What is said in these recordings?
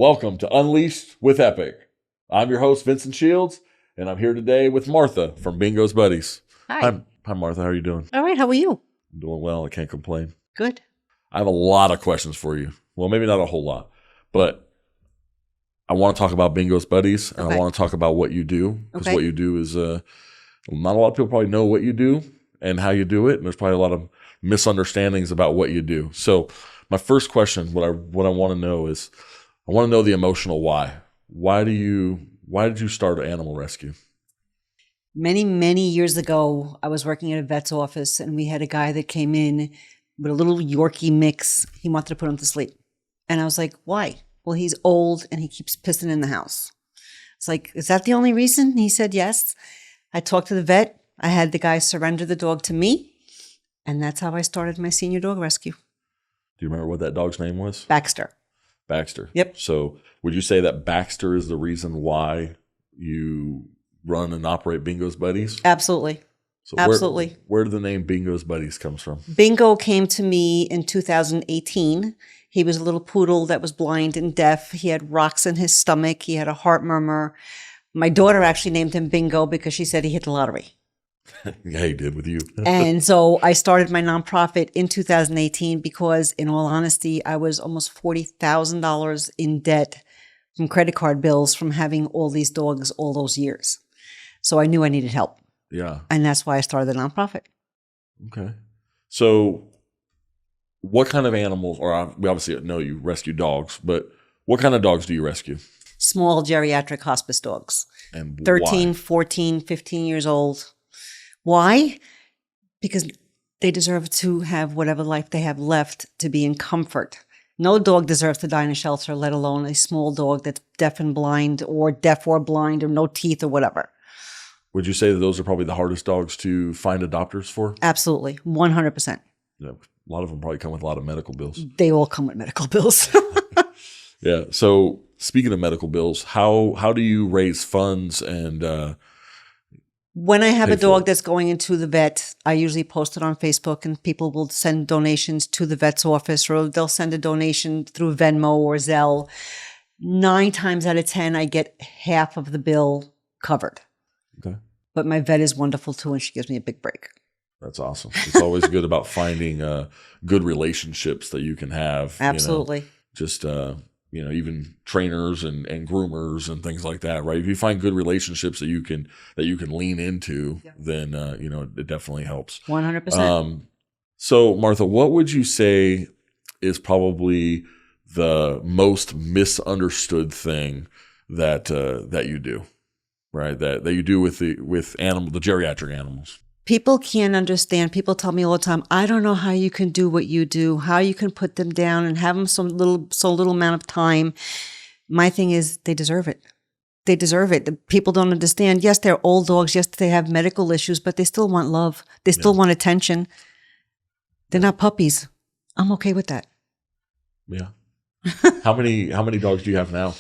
Welcome to Unleashed with Epic. I'm your host, Vincent Shields, and I'm here today with Martha from Bingo's Buddies. Hi. Hi, Martha. How are you doing? All right. How are you? I'm doing well. I can't complain. Good. I have a lot of questions for you. Well, maybe not a whole lot, but I want to talk about Bingo's Buddies, and I want to talk about what you do, because what you do is not a lot of people probably know what you do and how you do it, and there's probably a lot of misunderstandings about what you do. So my first question, what I want to know is, I want to know the emotional why. Why did you start animal rescue? Many, many years ago, I was working at a vet's office, and we had a guy that came in with a little Yorkie mix. He wanted to put him to sleep. And I was like, why? Well, he's old and he keeps pissing in the house. It's like, is that the only reason? He said yes. I talked to the vet. I had the guy surrender the dog to me. And that's how I started my senior dog rescue. Do you remember what that dog's name was? Baxter. Yep. So would you say that Baxter is the reason why you run and operate Bingo's Buddies? Absolutely. So Absolutely. Where did the name Bingo's Buddies comes from? Bingo came to me in 2018. He was a little poodle that was blind and deaf. He had rocks in his stomach. He had a heart murmur. My daughter actually named him Bingo because she said he hit the lottery. Yeah, he did with you. And so I started my nonprofit in 2018 because, in all honesty, I was almost $40,000 in debt from credit card bills from having all these dogs all those years. So I knew I needed help. Yeah. And that's why I started the nonprofit. Okay. So what kind of animals, or we obviously know you rescue dogs, but what kind of dogs do you rescue? Small geriatric hospice dogs. And 13, why? 14, 15 years old. Why? Because they deserve to have whatever life they have left to be in comfort. No dog deserves to die in a shelter, let alone a small dog that's deaf and blind, or deaf or blind, or no teeth or whatever. Would you say that those are probably the hardest dogs to find adopters for? Absolutely. 100%. Yeah, a lot of them probably come with a lot of medical bills. They all come with medical bills. Yeah. So speaking of medical bills, how do you raise funds and when I have a dog that's going into the vet, I usually post it on Facebook, and people will send donations to the vet's office, or they'll send a donation through Venmo or Zelle. 9 times out of 10, I get half of the bill covered. Okay. But my vet is wonderful too, and she gives me a big break. That's awesome. It's always good about finding good relationships that you can have. Absolutely. Just even trainers and groomers and things like that, right? If you find good relationships that you can lean into, then it definitely helps. 100%. So Martha, what would you say is probably the most misunderstood thing that you do, right? That you do with the geriatric animals? People can't understand. People tell me all the time, I don't know how you can do what you do, how you can put them down and have them so little amount of time. My thing is, they deserve it. They deserve it. The people don't understand. Yes, they're old dogs. Yes, they have medical issues, but they still want love. They still want attention. They're not puppies. I'm okay with that. Yeah. How many dogs do you have now?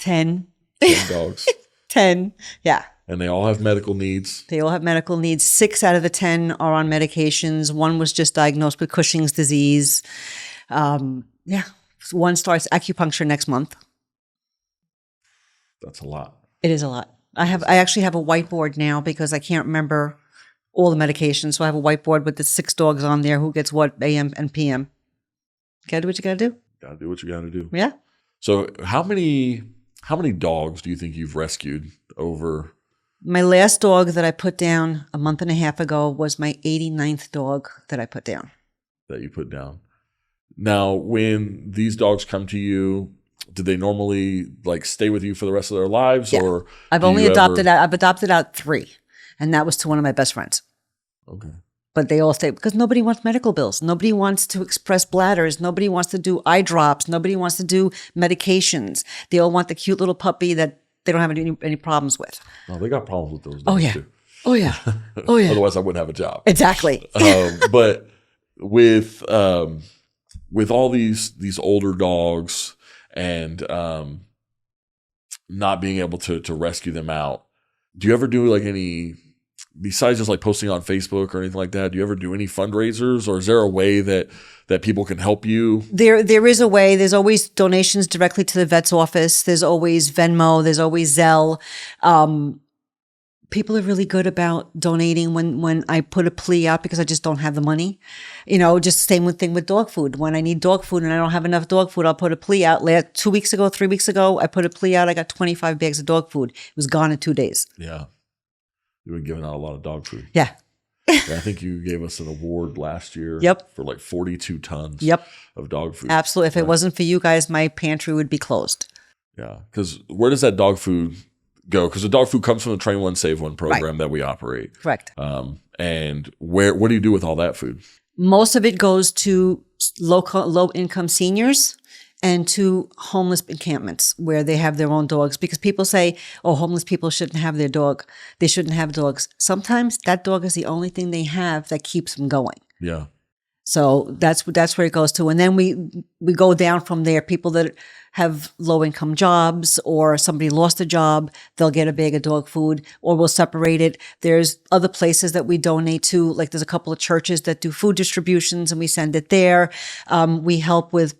10. 10 dogs. 10. Yeah. And they all have medical needs. They all have medical needs. 6 out of the 10 are on medications. 1 was just diagnosed with Cushing's disease. Yeah. 1 starts acupuncture next month. That's a lot. It is a lot. I actually have a whiteboard now because I can't remember all the medications. So I have a whiteboard with the 6 dogs on there, who gets what AM and PM. Gotta do what you gotta do. Gotta do what you gotta do. Yeah. So how many dogs do you think you've rescued over? My last dog that I put down a month and a half ago was my 89th dog that I put down. That you put down. Now, when these dogs come to you, do they normally stay with you for the rest of their lives? Yeah. Or I've adopted out 3, and that was to one of my best friends. Okay. But they all stay because nobody wants medical bills. Nobody wants to express bladders. Nobody wants to do eye drops. Nobody wants to do medications. They all want the cute little puppy that they don't have any problems with. Well, they got problems with those dogs too. Oh yeah. Oh yeah. Otherwise, I wouldn't have a job. Exactly. But with all these older dogs and not being able to rescue them out, do you ever do any besides just like posting on Facebook or anything like that, do you ever do any fundraisers, or is there a way that people can help you? There is a way. There's always donations directly to the vet's office. There's always Venmo. There's always Zelle. People are really good about donating when I put a plea out because I just don't have the money. Just same thing with dog food. When I need dog food and I don't have enough dog food, I'll put a plea out. 3 weeks ago, I put a plea out. I got 25 bags of dog food. It was gone in 2 days. Yeah. You've been giving out a lot of dog food. Yeah. I think you gave us an award last year for like 42 tons of dog food. Absolutely. If it wasn't for you guys, my pantry would be closed. Yeah. Because where does that dog food go? Because the dog food comes from the Train One, Save One program that we operate. Correct. And what do you do with all that food? Most of it goes to low income seniors and to homeless encampments where they have their own dogs, because people say, oh, homeless people shouldn't have their dog. They shouldn't have dogs. Sometimes that dog is the only thing they have that keeps them going. Yeah. So that's where it goes to. And then we go down from there. People that have low income jobs or somebody lost a job, they'll get a bag of dog food, or we'll separate it. There's other places that we donate to. Like there's a couple of churches that do food distributions and we send it there. We help with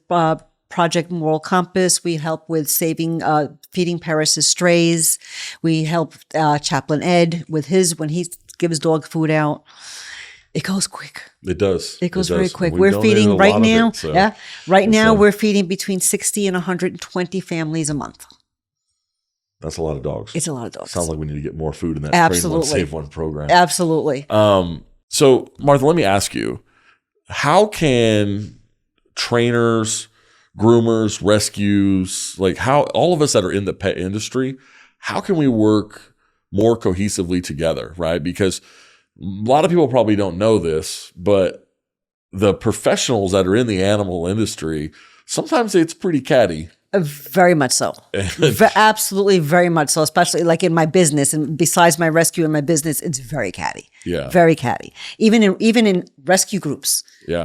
Project Moral Compass. We help with feeding Paris's strays. We help Chaplain Ed with when he gives dog food out. It goes quick. It does. It goes very quick. We're feeding right now. Right now we're feeding between 60 and 120 families a month. That's a lot of dogs. It's a lot of dogs. Sounds like we need to get more food in that Train One, Save One program. Absolutely. So Martha, let me ask you, how can trainers, groomers, rescues, like how all of us that are in the pet industry, how can we work more cohesively together, right? Because a lot of people probably don't know this, but the professionals that are in the animal industry, sometimes it's pretty catty. Very much so. Absolutely very much so, especially like in my business. And besides my rescue and my business, it's very catty. Yeah. Very catty. Even in rescue groups,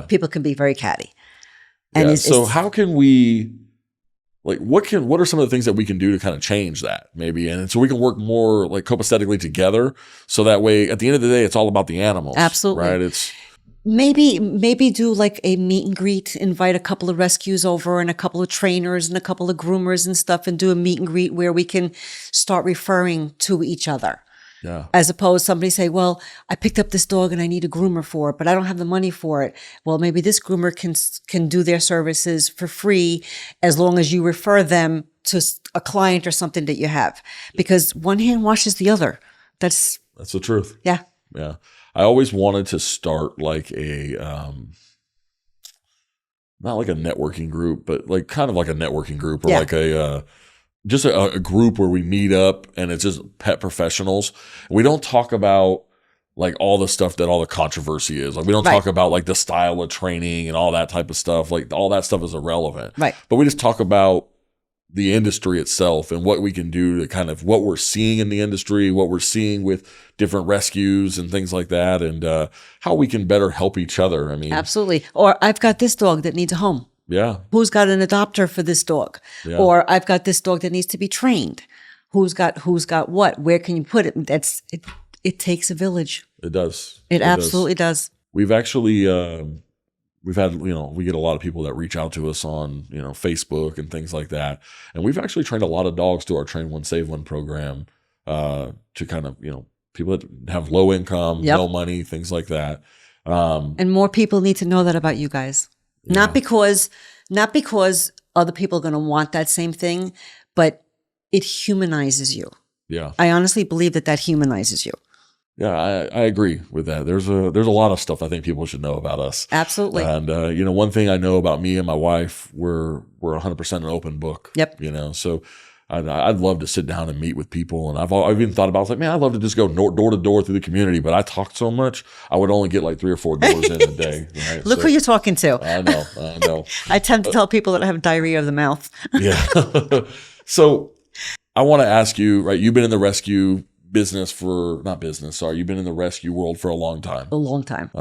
people can be very catty. And so how can we, like, what are some of the things that we can do to kind of change that maybe? And so we can work more like copacetically together. So that way, at the end of the day, it's all about the animals. Absolutely. Right. It's maybe do like a meet and greet, invite a couple of rescues over and a couple of trainers and a couple of groomers and stuff, and do a meet and greet where we can start referring to each other. Yeah. As opposed to somebody say, well, I picked up this dog and I need a groomer for it, but I don't have the money for it. Well, maybe this groomer can do their services for free as long as you refer them to a client or something that you have, because one hand washes the other. That's the truth. Yeah. Yeah. I always wanted to start like a, not like a networking group, but like kind of like a networking group or like just a group where we meet up and it's just pet professionals. We don't talk about like all the stuff that all the controversy is. Like we don't talk about like the style of training and all that type of stuff. Like all that stuff is irrelevant. Right. But we just talk about the industry itself and what we can do to kind of what we're seeing in the industry, what we're seeing with different rescues and things like that, and how we can better help each other. I mean, absolutely. Or I've got this dog that needs a home. Yeah. Who's got an adopter for this dog? Yeah. Or I've got this dog that needs to be trained. Who's got what? Where can you put it? It takes a village. It does. It absolutely does. We've actually we've had, we get a lot of people that reach out to us on, Facebook and things like that. And we've actually trained a lot of dogs through our Train One, Save One program to kind of, people that have low income, no money, things like that. And more people need to know that about you guys. Yeah. Not because other people are going to want that same thing, but it humanizes you. Yeah. I honestly believe that humanizes you. Yeah, I agree with that. There's a lot of stuff I think people should know about us. Absolutely. And one thing I know about me and my wife, we're 100% an open book. Yep. So I'd love to sit down and meet with people. And I've even thought about, I was like, man, I'd love to just go door to door through the community. But I talk so much, I would only get like 3 or 4 doors in a day. Right? Look who you're talking to. I know. I tend to tell people that I have diarrhea of the mouth. Yeah. So I want to ask you, right, you've been in the rescue you've been in the rescue world for a long time. A long time.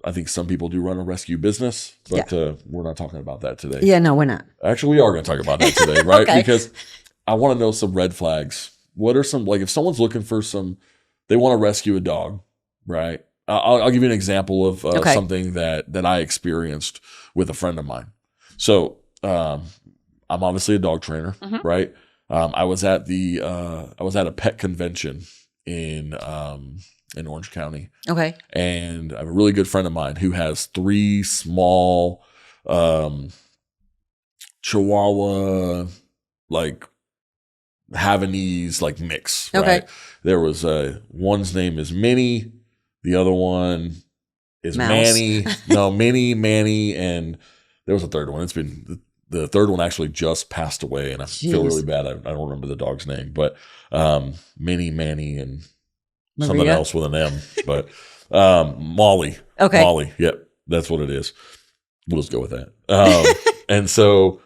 I think some people do run a rescue business, but we're not talking about that today. Yeah, no, we're not. Actually, we are going to talk about that today, right? Okay. Because I want to know some red flags. What are some, like if someone's looking for they want to rescue a dog, right? I'll give you an example of something that I experienced with a friend of mine. So I'm obviously a dog trainer, right? I was at a pet convention in Orange County. Okay. And I have a really good friend of mine who has 3 small Chihuahua, like Havanese, like mix. Okay. Right? There was one's name is Minnie, the other one is Mouse. Manny. No, Minnie, Manny, and there was a third one. It's been the third one actually just passed away, and I feel really bad. I don't remember the dog's name, but Minnie, Manny, and Maria? Something else with an M, but Molly. Okay. Molly. Yep. That's what it is. We'll just go with that. And so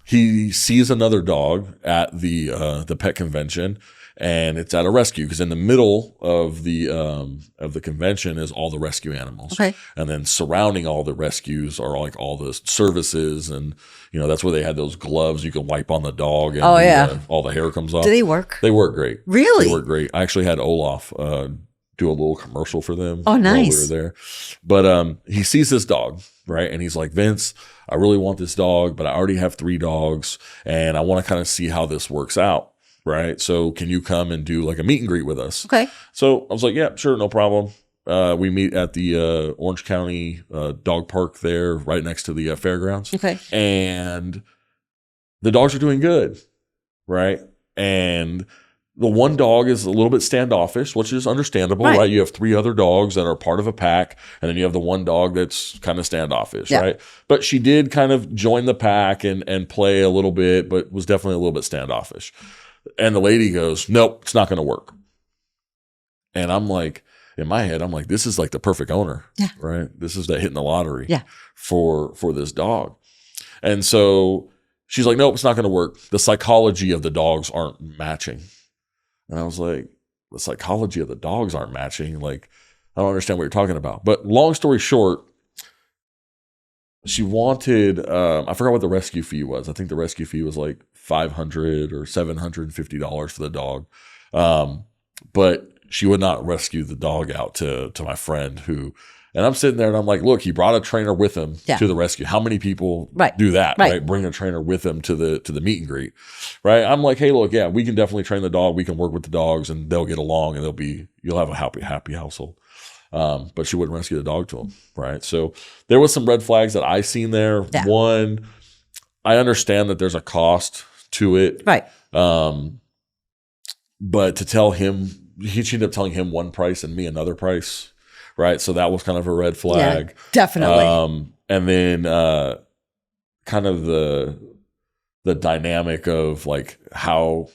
he sees another dog at the pet convention, and it's at a rescue because in the middle of the convention is all the rescue animals. Okay. And then surrounding all the rescues are like all the services, and that's where they had those gloves you can wipe on the dog, and all the hair comes off. Do they work? They work great. Really? They work great. I actually had Olaf do a little commercial for them. Oh, nice. While we were there. But he sees this dog, right? And he's like, Vince, I really want this dog, but I already have 3 dogs, and I want to kind of see how this works out. Right. So can you come and do like a meet and greet with us? Okay. So I was like, yeah, sure. No problem. We meet at the Orange County dog park there right next to the fairgrounds. Okay. And the dogs are doing good. Right. And the one dog is a little bit standoffish, which is understandable, right? You have 3 other dogs that are part of a pack, and then you have the one dog that's kind of standoffish, right? But she did kind of join the pack and play a little bit, but was definitely a little bit standoffish. And the lady goes, nope, it's not going to work. And I'm like, in my head, I'm like, this is like the perfect owner, right? This is that hitting the lottery for this dog. And so she's like, nope, it's not going to work. The psychology of the dogs aren't matching. And I was like, the psychology of the dogs aren't matching. Like, I don't understand what you're talking about. But long story short, she wanted, I forgot what the rescue fee was. I think the rescue fee was like $500 or $750 for the dog. But she would not rescue the dog out to my friend who, and I'm sitting there and I'm like, look, he brought a trainer with him to the rescue. How many people do that, right? Bring a trainer with them to the meet and greet, right? I'm like, hey, look, yeah, we can definitely train the dog. We can work with the dogs and they'll get along and you'll have a happy household. But she wouldn't rescue the dog to him, right? So there was some red flags that I seen there. Yeah. One, I understand that there's a cost to it. Right. But to tell him, she ended up telling him one price and me another price, right? So that was kind of a red flag. Yeah, definitely. And then kind of the dynamic of like how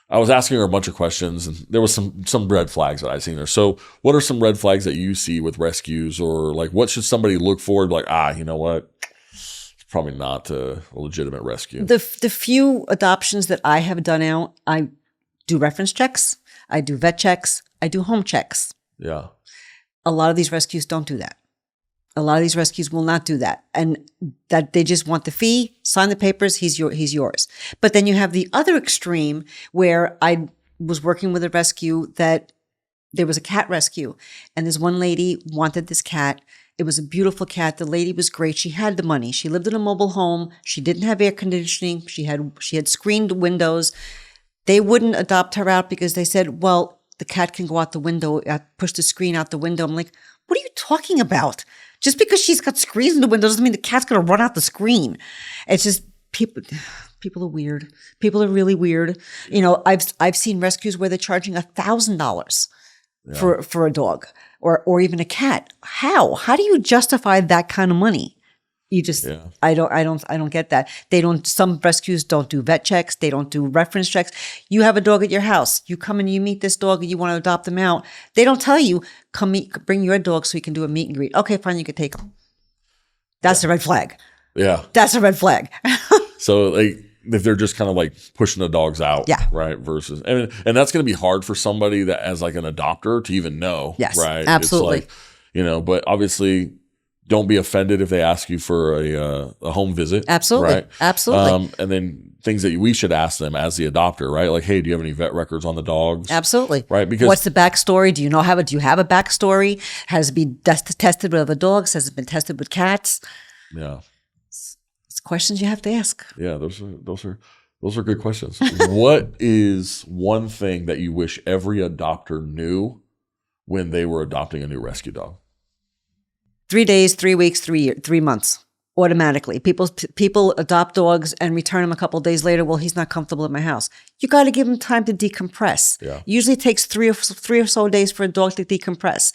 I was asking her a bunch of questions, and there was some red flags that I seen there. So what are some red flags that you see with rescues, or like what should somebody look for? Like, you know what? It's probably not a legitimate rescue. The few adoptions that I have done out, I do reference checks, I do vet checks, I do home checks. Yeah. A lot of these rescues don't do that. A lot of these rescues will not do that. And that they just want the fee, sign the papers, he's yours. But then you have the other extreme where I was working with a rescue that there was a cat rescue. And this one lady wanted this cat. It was a beautiful cat. The lady was great. She had the money. She lived in a mobile home. She didn't have air conditioning. She had screened windows. They wouldn't adopt her out because they said, well, the cat can go out the window, push the screen out the window. I'm like, what are you talking about? Just because she's got screens in the window doesn't mean the cat's going to run out the screen. It's just people are weird. People are really weird. You know, I've seen rescues where they're charging $1,000 for a dog or even a cat. How do you justify that kind of money? You just, I don't get that. Some rescues don't do vet checks. They don't do reference checks. You have a dog at your house. You come and you meet this dog and you want to adopt them out. They don't tell you, bring your dog so we can do a meet and greet. Okay, fine. You can take them. That's a red flag. Yeah. That's a red flag. So like, if they're just kind of like pushing the dogs out, right? Versus, and that's going to be hard for somebody that as like an adopter to even know, right? Absolutely. It's like, but obviously, don't be offended if they ask you for a home visit. Absolutely. Right? Absolutely. And then things that we should ask them as the adopter, right? Like, hey, do you have any vet records on the dogs? Absolutely. Right. Because what's the backstory? Do you have a backstory? Has it been tested with other dogs? Has it been tested with cats? Yeah. It's questions you have to ask. Yeah. Those are good questions. What is one thing that you wish every adopter knew when they were adopting a new rescue dog? 3 days, 3 weeks, 3 months. Automatically. People adopt dogs and return them a couple of days later. Well, he's not comfortable in my house. You got to give him time to decompress. Yeah. Usually it takes three or so days for a dog to decompress.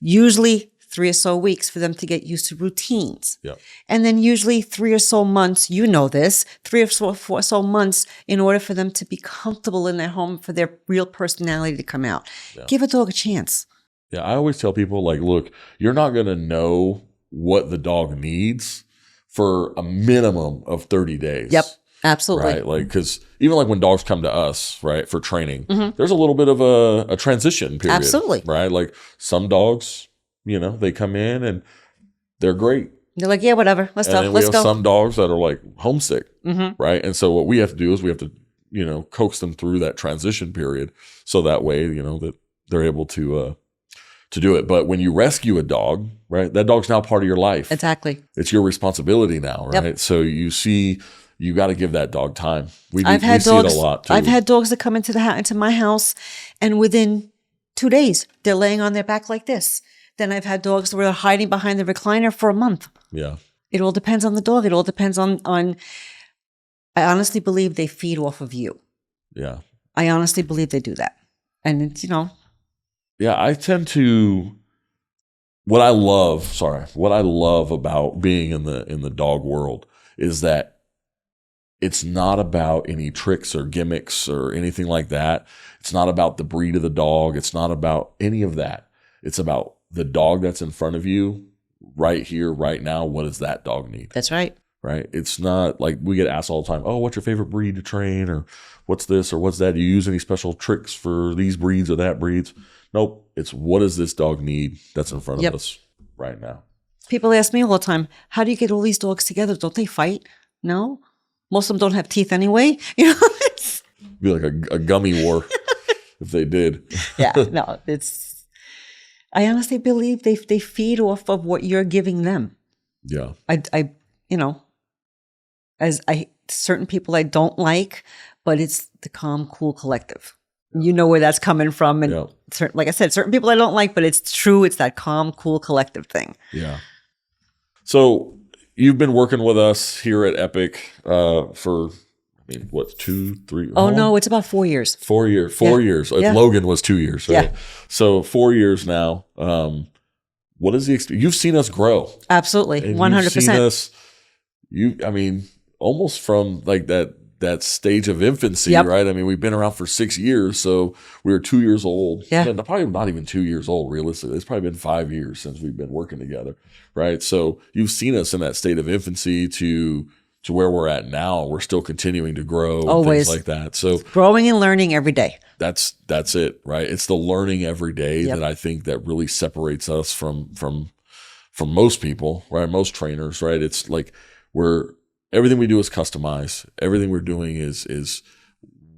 Usually 3 or so weeks for them to get used to routines. Yeah. And then usually 3 or so months, 3 or 4 or so months in order for them to be comfortable in their home, for their real personality to come out. Yeah. Give a dog a chance. Yeah. I always tell people, like, look, you're not going to know what the dog needs for a minimum of 30 days. Yep, absolutely. Right? Like, because even like when dogs come to us, right, for training, there's a little bit of a transition period. Absolutely. Right? Like some dogs, they come in and they're great. They're like, yeah, whatever. Let's go. We have some dogs that are like homesick. Right? And so what we have to do is we have to, coax them through that transition period. So that way, that they're able to do it. But when you rescue a dog, right, that dog's now part of your life. Exactly. It's your responsibility now, right? Yep. So you got to give that dog time. We see it a lot too. I've had dogs that come into my house, and within 2 days, they're laying on their back like this. Then I've had dogs where they're hiding behind the recliner for a month. Yeah. It all depends on the dog. It all depends on I honestly believe they feed off of you. Yeah. I honestly believe they do that. And it's, Yeah, I tend to. What I love about being in the dog world is that it's not about any tricks or gimmicks or anything like that. It's not about the breed of the dog. It's not about any of that. It's about the dog that's in front of you right here, right now. What does that dog need? That's right. Right. It's not like we get asked all the time, oh, what's your favorite breed to train? Or what's this or what's that? Do you use any special tricks for these breeds or that breeds? Nope. It's what does this dog need that's in front of us right now? People ask me all the time, how do you get all these dogs together? Don't they fight? No. Most of them don't have teeth anyway. It'd be like a gummy war if they did. Yeah. No, I honestly believe they feed off of what you're giving them. Yeah. Certain people I don't like, but it's the calm, cool collective. You know where that's coming from. And like I said, certain people I don't like, but it's true. It's that calm, cool collective thing. Yeah. So you've been working with us here at Epic for, 2, 3? Oh, no, it's about 4 years. 4 years. 4 years. Yeah. Logan was 2 years, right? Yeah. So 4 years now. What is the experience? You've seen us grow. Absolutely. And 100%. You've seen us, almost from like that stage of infancy, right? We've been around for 6 years, so we were 2 years old. Yeah. Probably not even 2 years old, realistically. It's probably been 5 years since we've been working together, right? So you've seen us in that state of infancy to where we're at now. We're still continuing to grow. Always. And things like that. So growing and learning every day. That's it, right? It's the learning every day that I think that really separates us from most people, right? Most trainers, right? It's like everything we do is customized. Everything we're doing is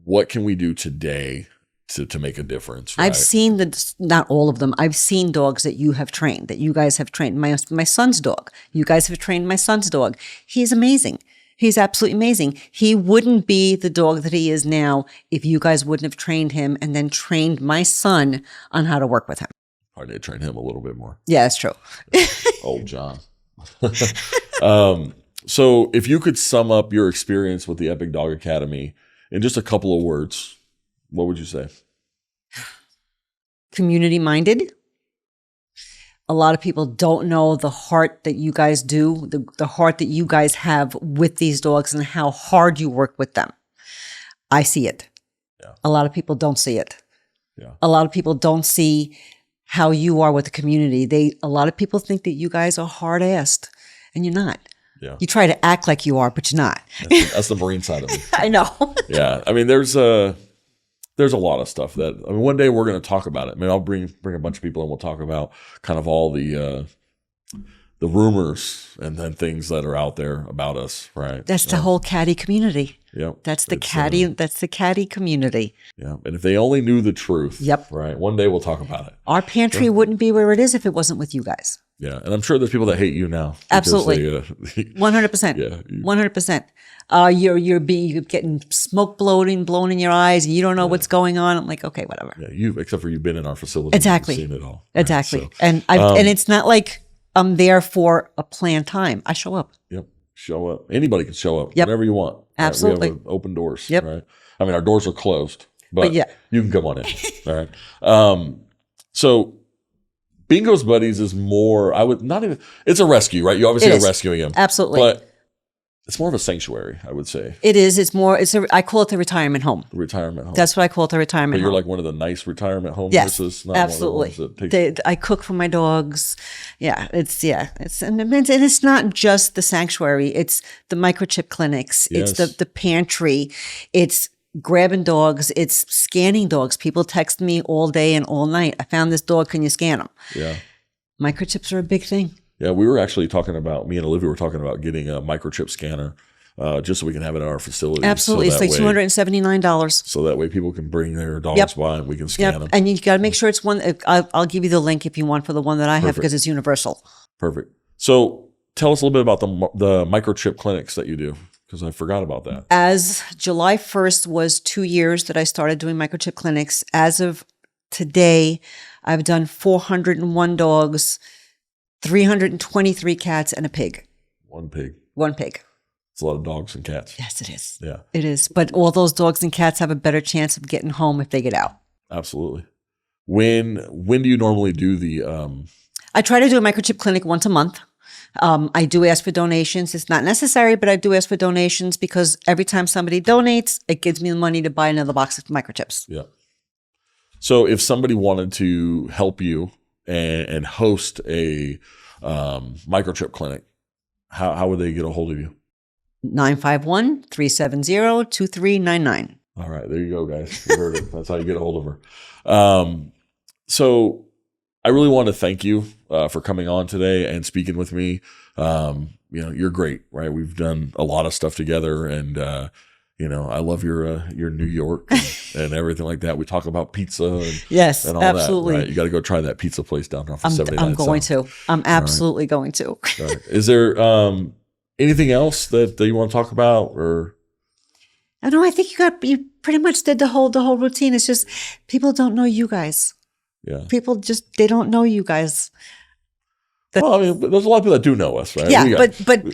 what can we do today to make a difference, right? I've seen not all of them. I've seen dogs that you have trained, that you guys have trained. My son's dog. You guys have trained my son's dog. He's amazing. He's absolutely amazing. He wouldn't be the dog that he is now if you guys wouldn't have trained him and then trained my son on how to work with him. I did train him a little bit more. Yeah, that's true. Old John. So if you could sum up your experience with the Epic Dog Academy in just a couple of words, what would you say? Community-minded. A lot of people don't know the heart that you guys do, the heart that you guys have with these dogs and how hard you work with them. I see it. Yeah. A lot of people don't see it. Yeah. A lot of people don't see how you are with the community. A lot of people think that you guys are hard-assed, and you're not. Yeah. You try to act like you are, but you're not. That's the Marine side of me. I know. Yeah. There's a lot of stuff that, one day we're going to talk about it. I'll bring a bunch of people and we'll talk about kind of all the the rumors and then things that are out there about us, right? That's the whole caddy community. Yep. That's the caddy. That's the caddy community. Yeah. And if they only knew the truth, yep. Right. One day we'll talk about it. Our pantry wouldn't be where it is if it wasn't with you guys. Yeah. And I'm sure there's people that hate you now. Absolutely. 100%. Yeah. 100%. You're getting smoke blown in your eyes and you don't know what's going on. I'm like, okay, whatever. Yeah. Except for you've been in our facility. Exactly. You've seen it all. Right? Exactly. So, and and it's not like I'm there for a planned time. I show up. Yep. Show up. Anybody can show up. Yep. Whenever you want. Absolutely. We have open doors. Yep. Right. I mean, our doors are closed, but yeah, you can come on in. All right. So Bingo's Buddies is more, it's a rescue, right? You obviously are rescuing him. Absolutely. But it's more of a sanctuary, I would say. It is. I call it the retirement home. The retirement home. That's what I call it, the retirement home. But you're like one of the nice retirement homes. Yes, not absolutely. One of the ones that I cook for my dogs. And it's not just the sanctuary. It's the microchip clinics. Yes. It's the pantry. It's grabbing dogs. It's scanning dogs. People text me all day and all night. I found this dog. Can you scan him? Yeah. Microchips are a big thing. Yeah, we were actually talking about, me and Olivia were talking about getting a microchip scanner just so we can have it at our facility. Absolutely. So it's like $279. So that way people can bring their dogs by and we can scan them. And you got to make sure it's one. I'll give you the link if you want for the one that I have because it's universal. Perfect. So tell us a little bit about the microchip clinics that you do because I forgot about that. As July 1st was 2 years that I started doing microchip clinics. As of today, I've done 401 dogs, 323 cats, and a pig. One pig. It's a lot of dogs and cats. Yes, it is. Yeah. It is. But all those dogs and cats have a better chance of getting home if they get out. Absolutely. When do you normally do the I try to do a microchip clinic once a month. I do ask for donations. It's not necessary, but I do ask for donations because every time somebody donates, it gives me the money to buy another box of microchips. Yeah. So if somebody wanted to help you and host a microchip clinic, how would they get a hold of you? 951-370-2399. All right. There you go, guys. You heard it. That's how you get a hold of her. So I really want to thank you for coming on today and speaking with me. You're great, right? We've done a lot of stuff together and, I love your New York and everything like that. We talk about pizza and, yes, and all absolutely. that. Right? You got to go try that pizza place down off of 79 I'm going South. to. I'm absolutely going to. All right. Is there anything else that you want to talk about or? No, I think you pretty much did the whole routine. It's just people don't know you guys. Yeah. People they don't know you guys. Well, I mean, there's a lot of people that do know us, right? Yeah, but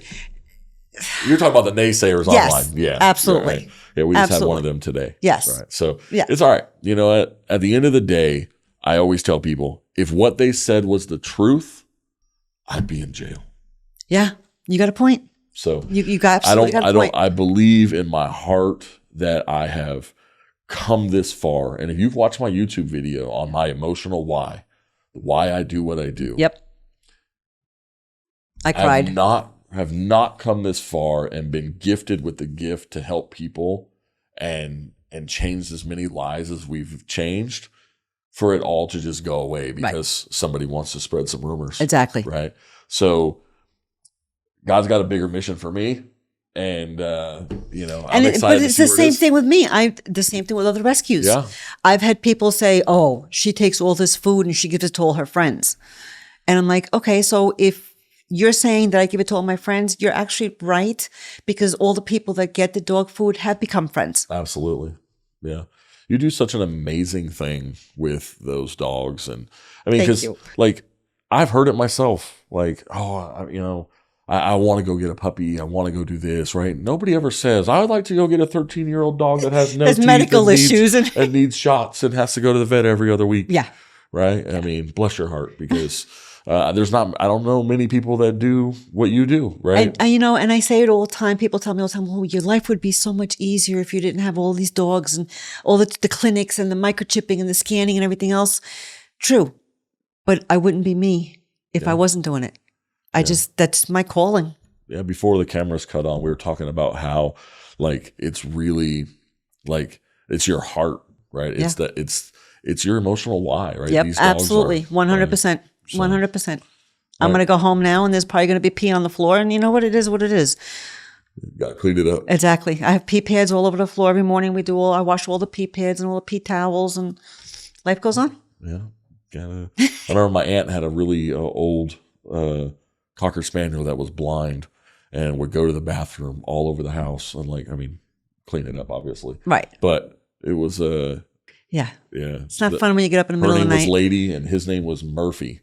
you're talking about the naysayers online. Yeah, absolutely. Right. Yeah, we just had one of them today. Yes. Right. So it's all right. You know what? At the end of the day, I always tell people, if what they said was the truth, I'd be in jail. Yeah. You got a point. So you got absolutely got a point. I believe in my heart that I have come this far. And if you've watched my YouTube video on my emotional why I do what I do. Yep. I cried. Have not come this far and been gifted with the gift to help people and change as many lives as we've changed for it all to just go away because somebody wants to spread some rumors. Exactly. Right. So God's got a bigger mission for me. And, I'm excited. But it's the same thing with me. The same thing with other rescues. Yeah. I've had people say, oh, she takes all this food and she gives it to all her friends. And I'm like, okay, so if you're saying that I give it to all my friends, you're actually right because all the people that get the dog food have become friends. Absolutely. Yeah. You do such an amazing thing with those dogs. And I mean, because I've heard it myself, like, I want to go get a puppy. I want to go do this, right? Nobody ever says, I would like to go get a 13-year-old dog that has no teeth medical issues and needs shots and has to go to the vet every other week. Yeah. Right? I mean, bless your heart because I don't know many people that do what you do, right? And I say it all the time. People tell me all the time, well, your life would be so much easier if you didn't have all these dogs and all the clinics and the microchipping and the scanning and everything else. True. But I wouldn't be me if I wasn't doing it. That's my calling. Yeah. Before the cameras cut on, we were talking about how it's really it's your heart, right? It's your emotional why, right? Yep. These dogs absolutely. 100%. So, 100%. I'm going to go home now and there's probably going to be pee on the floor. And you know what? It is what it is. Got to clean it up. Exactly. I have pee pads all over the floor every morning. I wash all the pee pads and all the pee towels, and life goes on. Yeah. I remember my aunt had a really old Cocker Spaniel that was blind and would go to the bathroom all over the house and clean it up, obviously. Right. But it was yeah. It's not fun when you get up in the middle of the night. Her name was Lady and his name was Murphy.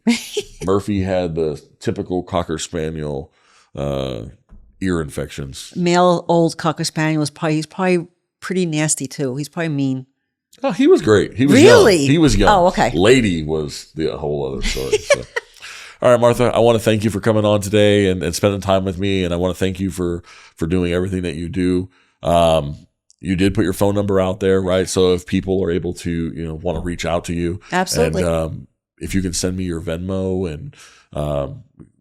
Murphy had the typical Cocker Spaniel ear infections. Male old Cocker Spaniel he's probably pretty nasty too. He's probably mean. Oh, he was great. He was really young. He was young. Oh, okay. Lady was the whole other story. So. All right, Martha, I want to thank you for coming on today and spending time with me. And I want to thank you for doing everything that you do. You did put your phone number out there, right? So if people are able to, want to reach out to you. Absolutely. And if you can send me your Venmo and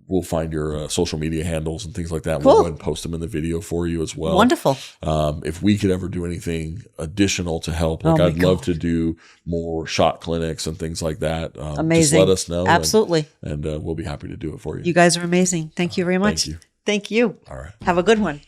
we'll find your social media handles and things like that. Cool. We'll go ahead and post them in the video for you as well. Wonderful. If we could ever do anything additional to help, I'd love to do more shot clinics and things like that. Amazing. Just let us know. Absolutely. And we'll be happy to do it for you. You guys are amazing. Thank you very much. Thank you. Thank you. All right. Have a good one.